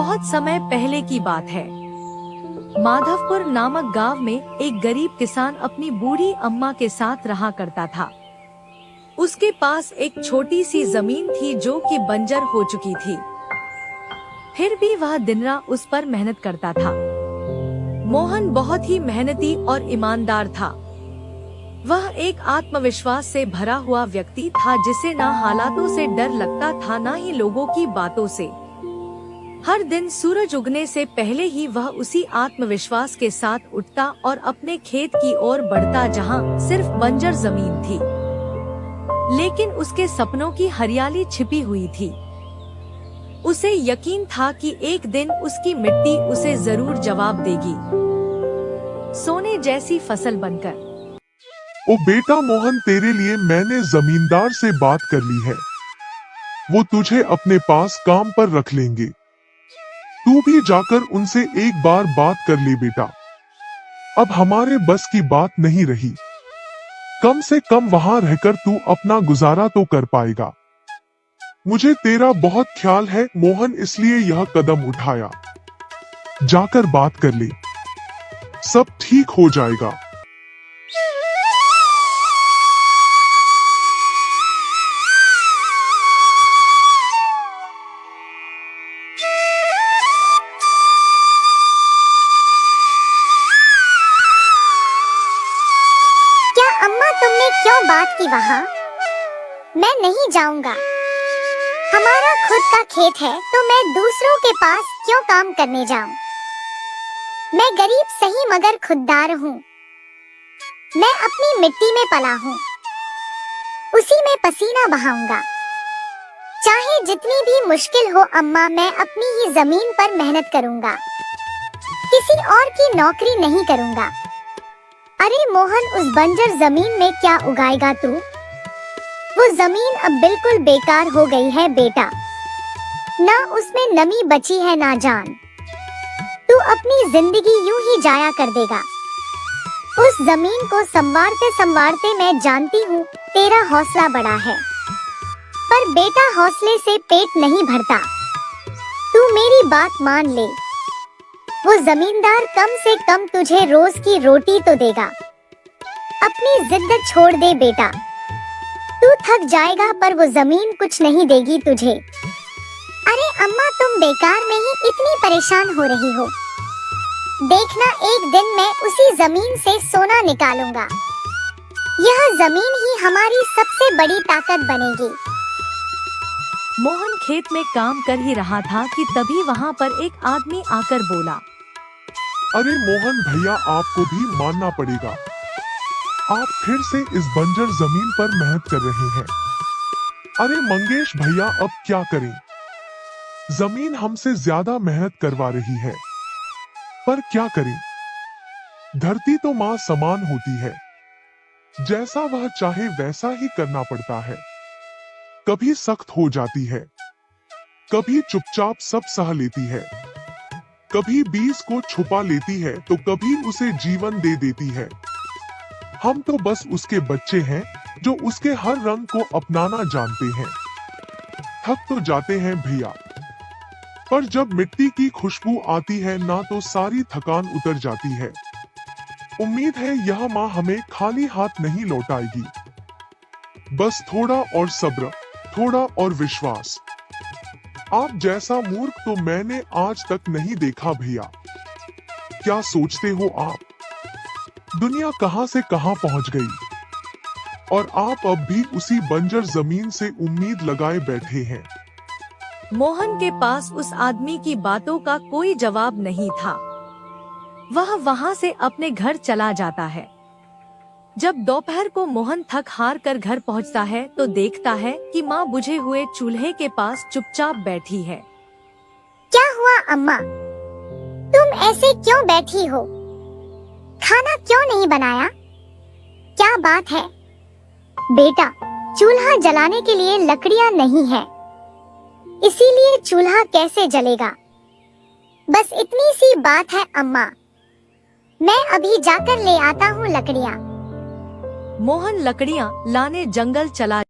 बहुत समय पहले की बात है। माधवपुर नामक गांव में एक गरीब किसान अपनी बूढ़ी अम्मा के साथ रहा करता था। उसके पास एक छोटी सी जमीन थी जो कि बंजर हो चुकी थी। फिर भी वह दिन रात उस पर मेहनत करता था। मोहन बहुत ही मेहनती और ईमानदार था। वह एक आत्मविश्वास से भरा हुआ व्यक्ति था जिसे ना हालातों से डर लगता था ना ही लोगों की बातों से। हर दिन सूरज उगने से पहले ही वह उसी आत्मविश्वास के साथ उठता और अपने खेत की ओर बढ़ता जहां सिर्फ बंजर जमीन थी, लेकिन उसके सपनों की हरियाली छिपी हुई थी। उसे यकीन था कि एक दिन उसकी मिट्टी उसे जरूर जवाब देगी, सोने जैसी फसल बनकर। ओ बेटा मोहन, तेरे लिए मैंने जमींदार से बात कर ली है। वो तुझे अपने पास काम पर रख लेंगे। तू भी जाकर उनसे एक बार बात कर ले बेटा। अब हमारे बस की बात नहीं रही। कम से कम वहां रहकर तू अपना गुजारा तो कर पाएगा। मुझे तेरा बहुत ख्याल है मोहन, इसलिए यह कदम उठाया। जाकर बात कर ले, सब ठीक हो जाएगा। तुमने क्यों बात की वहाँ? मैं नहीं जाऊंगा। हमारा खुद का खेत है तो मैं दूसरों के पास क्यों काम करने जाऊं? मैं गरीब सही मगर खुददार हूँ। मैं अपनी मिट्टी में पला हूँ, उसी में पसीना बहाऊंगा। चाहे जितनी भी मुश्किल हो अम्मा, मैं अपनी ही जमीन पर मेहनत करूंगा। किसी और की नौकरी नहीं करूंगा। अरे मोहन, उस बंजर जमीन में क्या उगाएगा तू? वो जमीन अब बिल्कुल बेकार हो गई है बेटा। ना उसमें नमी बची है ना जान। तू अपनी जिंदगी यूं ही जाया कर देगा। उस जमीन को संवारते संवारते मैं जानती हूँ तेरा हौसला बड़ा है, पर बेटा हौसले से पेट नहीं भरता। तू मेरी बात मान ले। वो जमींदार कम से कम तुझे रोज की रोटी तो देगा। अपनी जिद छोड़ दे बेटा। तू थक जाएगा पर वो जमीन कुछ नहीं देगी तुझे। अरे अम्मा, तुम बेकार में ही इतनी परेशान हो रही हो। देखना, एक दिन मैं उसी जमीन से सोना निकालूंगा। यह जमीन ही हमारी सबसे बड़ी ताकत बनेगी। मोहन खेत में काम कर ही रहा था कि तभी वहाँ पर एक आदमी आकर बोला, अरे मोहन भैया, आपको भी मानना पड़ेगा। आप फिर से इस बंजर जमीन पर मेहनत कर रहे हैं। अरे मंगेश भैया, अब क्या करें? जमीन हमसे ज्यादा मेहनत करवा रही है, पर क्या करें? धरती तो माँ समान होती है, जैसा वह चाहे वैसा ही करना पड़ता है। कभी सख्त हो जाती है, कभी चुपचाप सब सह लेती है, कभी बीज को छुपा लेती है तो कभी उसे जीवन दे देती है। हम तो बस उसके बच्चे हैं जो उसके हर रंग को अपनाना जानते हैं। थक तो जाते हैं भैया, पर जब मिट्टी की खुशबू आती है ना तो सारी थकान उतर जाती है। उम्मीद है यह माँ हमें खाली हाथ नहीं लौटाएगी। बस थोड़ा और सब्र, थोड़ा और विश्वास। आप जैसा मूर्ख तो मैंने आज तक नहीं देखा भैया। क्या सोचते हो आप? दुनिया कहां से कहां पहुंच गई, और आप अब भी उसी बंजर जमीन से उम्मीद लगाए बैठे हैं। मोहन के पास उस आदमी की बातों का कोई जवाब नहीं था। वह वहां से अपने घर चला जाता है। जब दोपहर को मोहन थक हार कर घर पहुंचता है तो देखता है कि माँ बुझे हुए चूल्हे के पास चुपचाप बैठी है। क्या हुआ अम्मा? तुम ऐसे क्यों बैठी हो? खाना क्यों नहीं बनाया? क्या बात है? बेटा, चूल्हा जलाने के लिए लकड़ियाँ नहीं है, इसीलिए चूल्हा कैसे जलेगा? बस इतनी सी बात है अम्मा। मैं अभी जाकर ले आता हूँ लकड़ियाँ। मोहन लकड़ियाँ लाने जंगल चला